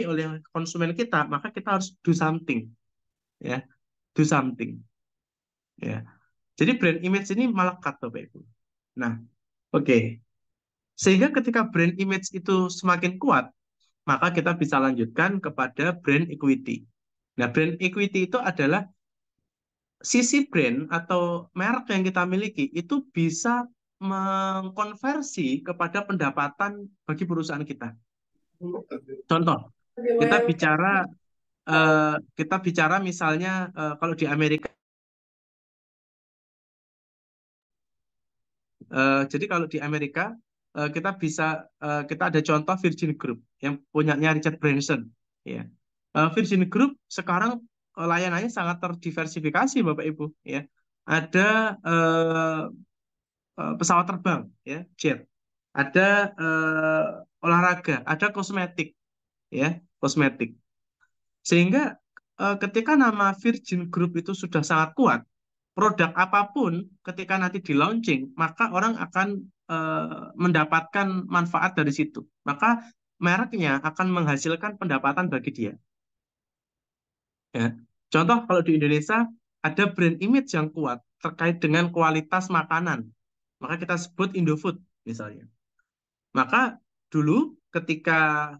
oleh konsumen kita, maka kita harus do something, ya, do something, ya. Jadi brand image ini melekat, Bapak Ibu. Nah, oke. Sehingga ketika brand image itu semakin kuat, maka kita bisa lanjutkan kepada brand equity. Nah, brand equity itu adalah sisi brand atau merek yang kita miliki itu bisa mengkonversi kepada pendapatan bagi perusahaan kita. Contoh, kita bicara misalnya kalau di Amerika, jadi kalau di Amerika kita ada contoh Virgin Group yang punyanya Richard Branson, ya. Virgin Group sekarang layanannya sangat terdiversifikasi Bapak Ibu, ya. Ada pesawat terbang, ya, jet. Ada olahraga, ada kosmetik, ya, kosmetik. Sehingga ketika nama Virgin Group itu sudah sangat kuat, produk apapun ketika nanti di launching, maka orang akan mendapatkan manfaat dari situ, maka mereknya akan menghasilkan pendapatan bagi dia. Ya. Contoh kalau di Indonesia ada brand image yang kuat terkait dengan kualitas makanan, maka kita sebut Indofood misalnya. Maka dulu ketika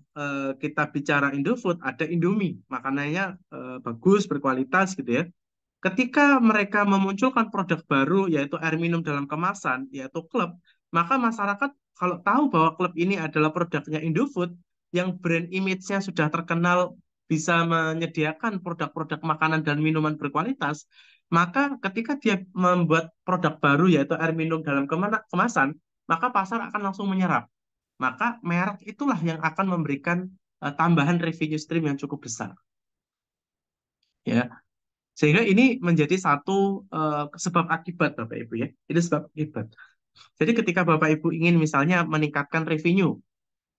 kita bicara Indofood, ada Indomie, makanannya bagus, berkualitas gitu ya. Ketika mereka memunculkan produk baru, yaitu air minum dalam kemasan, yaitu klub, maka masyarakat kalau tahu bahwa klub ini adalah produknya Indofood, yang brand image-nya sudah terkenal bisa menyediakan produk-produk makanan dan minuman berkualitas, maka ketika dia membuat produk baru, yaitu air minum dalam kemasan, maka pasar akan langsung menyerap. Maka merek itulah yang akan memberikan tambahan revenue stream yang cukup besar. Ya, sehingga ini menjadi satu sebab akibat Bapak Ibu ya. Ini sebab akibat. Jadi ketika Bapak Ibu ingin misalnya meningkatkan revenue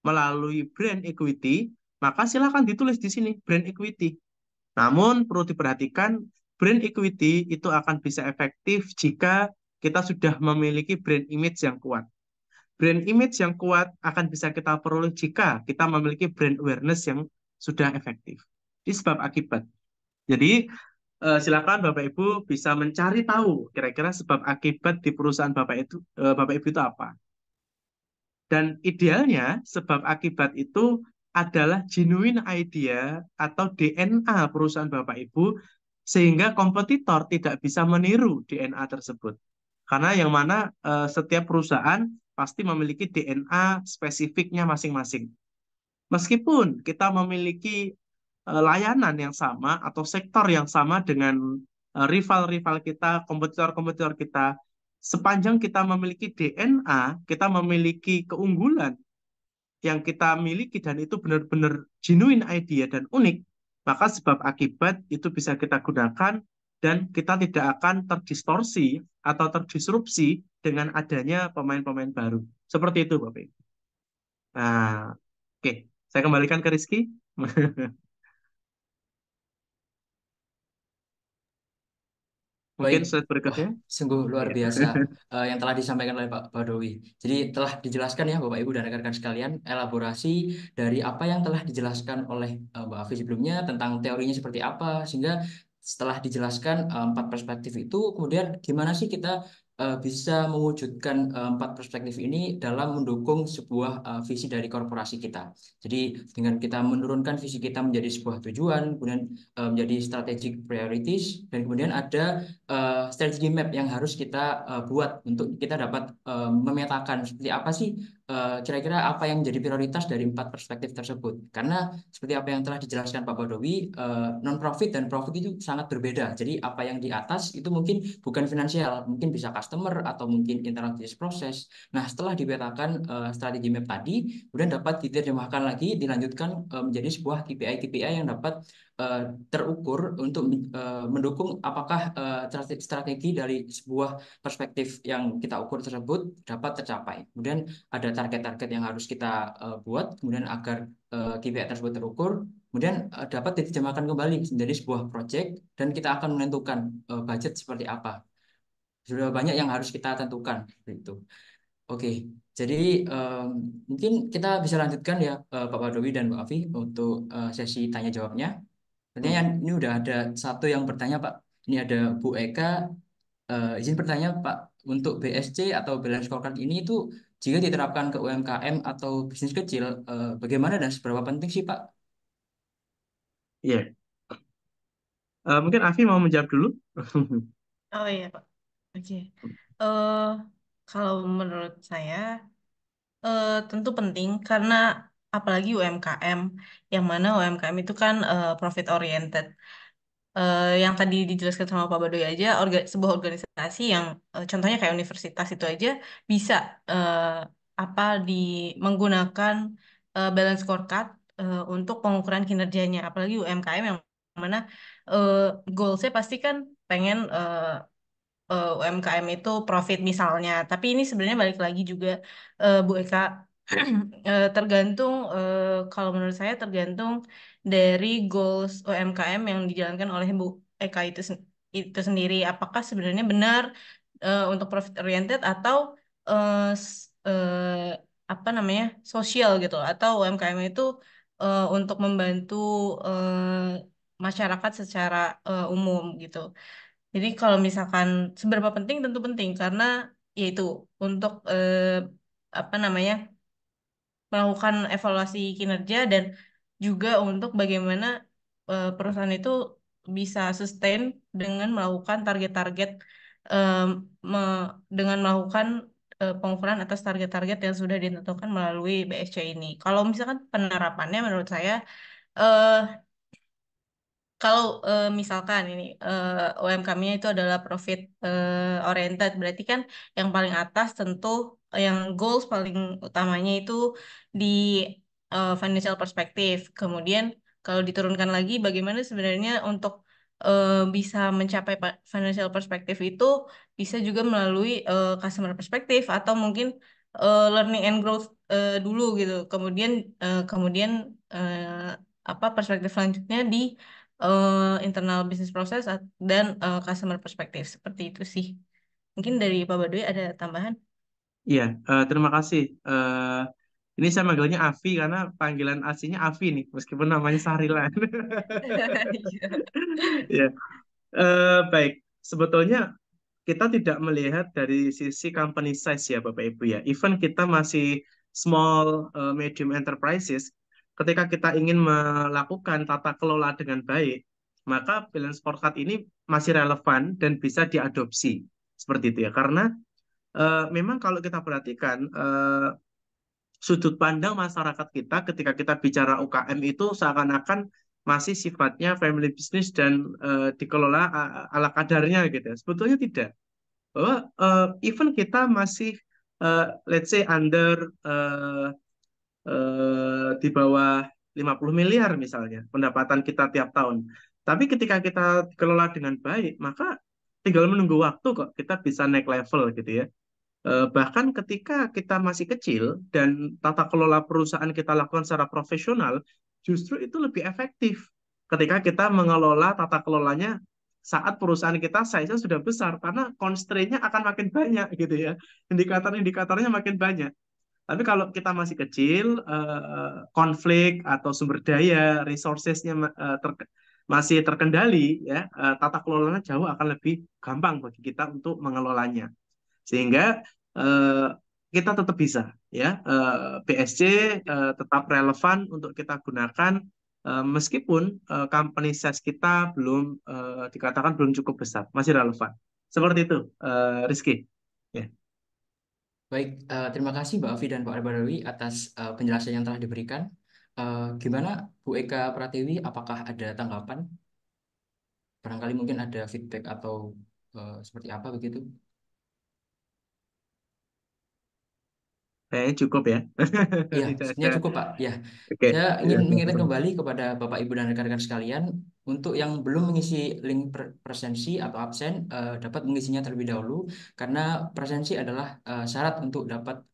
melalui brand equity, maka silakan ditulis di sini brand equity. Namun perlu diperhatikan brand equity itu akan bisa efektif jika kita sudah memiliki brand image yang kuat. Brand image yang kuat akan bisa kita peroleh jika kita memiliki brand awareness yang sudah efektif. Ini sebab akibat. Jadi silakan Bapak Ibu bisa mencari tahu kira-kira sebab akibat di perusahaan Bapak Ibu itu apa. Dan idealnya sebab akibat itu adalah genuine idea atau DNA perusahaan Bapak Ibu sehingga kompetitor tidak bisa meniru DNA tersebut. Karena yang mana setiap perusahaan pasti memiliki DNA spesifiknya masing-masing. Meskipun kita memiliki layanan yang sama atau sektor yang sama dengan rival-rival kita, kompetitor-kompetitor kita, sepanjang kita memiliki DNA, kita memiliki keunggulan yang kita miliki dan itu benar-benar genuine idea dan unik, maka sebab akibat itu bisa kita gunakan dan kita tidak akan terdistorsi atau terdisrupsi dengan adanya pemain-pemain baru. Seperti itu, Bapak Ibu. Nah, oke, saya kembalikan ke Rizky. Baik, Mungkin slide wah, berikutnya. sungguh luar Ya. biasa yang telah disampaikan oleh Pak Badowi. Jadi telah dijelaskan ya Bapak Ibu dan rekan-rekan sekalian, elaborasi dari apa yang telah dijelaskan oleh Mbak Afi sebelumnya tentang teorinya seperti apa, sehingga setelah dijelaskan empat perspektif itu, kemudian gimana sih kita bisa mewujudkan empat perspektif ini dalam mendukung sebuah visi dari korporasi kita. Jadi dengan kita menurunkan visi kita menjadi sebuah tujuan, kemudian menjadi strategic priorities, dan kemudian ada strategi map yang harus kita buat untuk kita dapat memetakan seperti apa sih kira-kira apa yang menjadi prioritas dari empat perspektif tersebut. Karena seperti apa yang telah dijelaskan Pak Badowi, non-profit dan profit itu sangat berbeda. Jadi apa yang di atas itu mungkin bukan finansial, mungkin bisa customer atau mungkin internal business process. Nah, setelah dipetakan strategi map tadi, kemudian dapat diterjemahkan lagi, dilanjutkan menjadi sebuah KPI-KPI yang dapat eh, terukur untuk mendukung apakah strategi dari sebuah perspektif yang kita ukur tersebut dapat tercapai. Kemudian ada target-target yang harus kita buat, kemudian agar KPI tersebut terukur, kemudian dapat diterjemahkan kembali menjadi sebuah project dan kita akan menentukan budget seperti apa. Sudah banyak yang harus kita tentukan itu. Oke, jadi mungkin kita bisa lanjutkan ya Pak Badowi dan Mbak Afi untuk sesi tanya jawabnya. Artinya ini udah ada satu yang bertanya Pak. Ini ada Bu Eka. Izin bertanya Pak, untuk BSC atau balance scorecard ini itu jika diterapkan ke UMKM atau bisnis kecil, bagaimana dan seberapa penting sih Pak? Iya. Mungkin Afi mau menjawab dulu. Oh iya, Pak. Oke. eh Kalau menurut saya, tentu penting karena apalagi UMKM, yang mana UMKM itu kan profit oriented. Yang tadi dijelaskan sama Pak Badoy aja, sebuah organisasi yang contohnya kayak universitas itu aja bisa eh, apa di menggunakan balance scorecard untuk pengukuran kinerjanya, apalagi UMKM yang mana uh, goalsnya pasti kan pengen UMKM itu profit misalnya. Tapi ini sebenarnya balik lagi juga Bu Eka, tergantung kalau menurut saya tergantung dari goals UMKM yang dijalankan oleh Bu Eka itu sendiri. Apakah sebenarnya benar untuk profit oriented atau apa namanya sosial gitu atau UMKM itu untuk membantu masyarakat secara umum gitu. Jadi kalau misalkan seberapa penting tentu penting karena yaitu untuk apa namanya melakukan evaluasi kinerja dan juga untuk bagaimana perusahaan itu bisa sustain dengan melakukan target-target em, dengan melakukan pengukuran atas target-target yang sudah ditentukan melalui BSC ini. Kalau misalkan penerapannya menurut saya eh, kalau misalkan ini UMKM-nya itu adalah profit oriented, berarti kan yang paling atas tentu yang goals paling utamanya itu di financial perspective. Kemudian kalau diturunkan lagi, bagaimana sebenarnya untuk bisa mencapai financial perspective itu bisa juga melalui customer perspective atau mungkin learning and growth dulu gitu. Kemudian apa perspektif selanjutnya di internal business process dan customer perspective seperti itu sih. Mungkin dari Pak Baduy ada tambahan? Iya, terima kasih. Ini saya manggilnya Avi karena panggilan aslinya Avi nih, meskipun namanya Sahrilan. Iya. Ya, baik. Sebetulnya kita tidak melihat dari sisi company size ya Bapak Ibu ya. Even kita masih small, medium enterprises, ketika kita ingin melakukan tata kelola dengan baik, maka balance scorecard ini masih relevan dan bisa diadopsi. Seperti itu ya. Karena memang kalau kita perhatikan, sudut pandang masyarakat kita ketika kita bicara UKM itu seakan-akan masih sifatnya family business dan dikelola ala kadarnya gitu ya. Sebetulnya tidak, bahwa even kita masih let's say under di bawah 50 miliar misalnya pendapatan kita tiap tahun. Tapi ketika kita kelola dengan baik, maka tinggal menunggu waktu kok kita bisa naik level gitu ya. Bahkan ketika kita masih kecil dan tata kelola perusahaan kita lakukan secara profesional, justru itu lebih efektif ketika kita mengelola tata kelolanya saat perusahaan kita size-nya sudah besar, karena constraint-nya akan makin banyak gitu ya. Indikator-indikatornya makin banyak. Tapi kalau kita masih kecil, konflik atau sumber daya, resources-nya masih terkendali, ya, tata kelolanya jauh akan lebih gampang bagi kita untuk mengelolanya. Sehingga eh, kita tetap bisa, ya, BSC tetap relevan untuk kita gunakan meskipun company size kita belum dikatakan belum cukup besar, masih relevan. Seperti itu, Rizky. Ya, Baik, terima kasih Mbak Afi dan Pak Badawi atas penjelasan yang telah diberikan. Gimana Bu Eka Pratiwi, apakah ada tanggapan? Barangkali mungkin ada feedback atau seperti apa begitu? kayaknya cukup ya. Ya, Tidak ada. sebenarnya cukup Pak. Ya, Oke. saya Ya. ingin mengingatkan kembali kepada Bapak Ibu dan rekan-rekan sekalian untuk yang belum mengisi link presensi atau absen dapat mengisinya terlebih dahulu karena presensi adalah syarat untuk dapat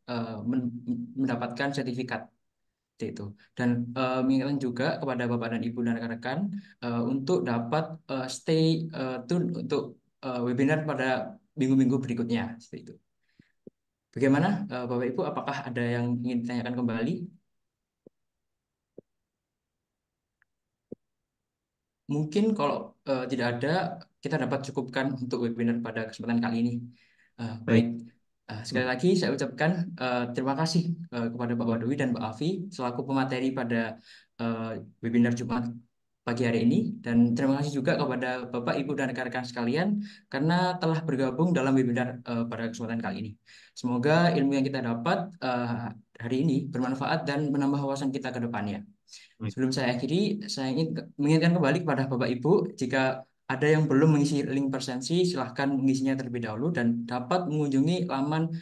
mendapatkan sertifikat seperti itu. Dan mengingatkan juga kepada Bapak dan Ibu dan rekan-rekan untuk dapat stay tune untuk webinar pada minggu-minggu berikutnya seperti itu. Bagaimana Bapak Ibu? Apakah ada yang ingin ditanyakan kembali? Mungkin kalau tidak ada, kita dapat cukupkan untuk webinar pada kesempatan kali ini. Baik, Baik. sekali lagi saya ucapkan terima kasih kepada Pak Wadowi dan Mbak Afi selaku pemateri pada eh, webinar Jumat pagi hari ini. Dan terima kasih juga kepada Bapak, Ibu, dan rekan-rekan sekalian karena telah bergabung dalam webinar pada kesempatan kali ini. Semoga ilmu yang kita dapat hari ini bermanfaat dan menambah wawasan kita ke depannya. Baik. Sebelum saya akhiri, saya ingin mengingatkan kembali kepada Bapak Ibu, jika ada yang belum mengisi link presensi, silahkan mengisinya terlebih dahulu dan dapat mengunjungi laman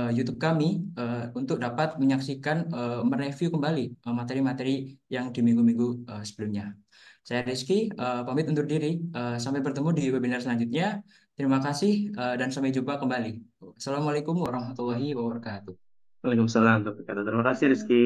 YouTube kami untuk dapat menyaksikan, mereview kembali materi-materi yang di minggu-minggu sebelumnya. Saya Rizky, pamit undur diri. Sampai bertemu di webinar selanjutnya. Terima kasih dan sampai jumpa kembali. Assalamualaikum warahmatullahi wabarakatuh. Waalaikumsalam. Terima kasih, Rizky.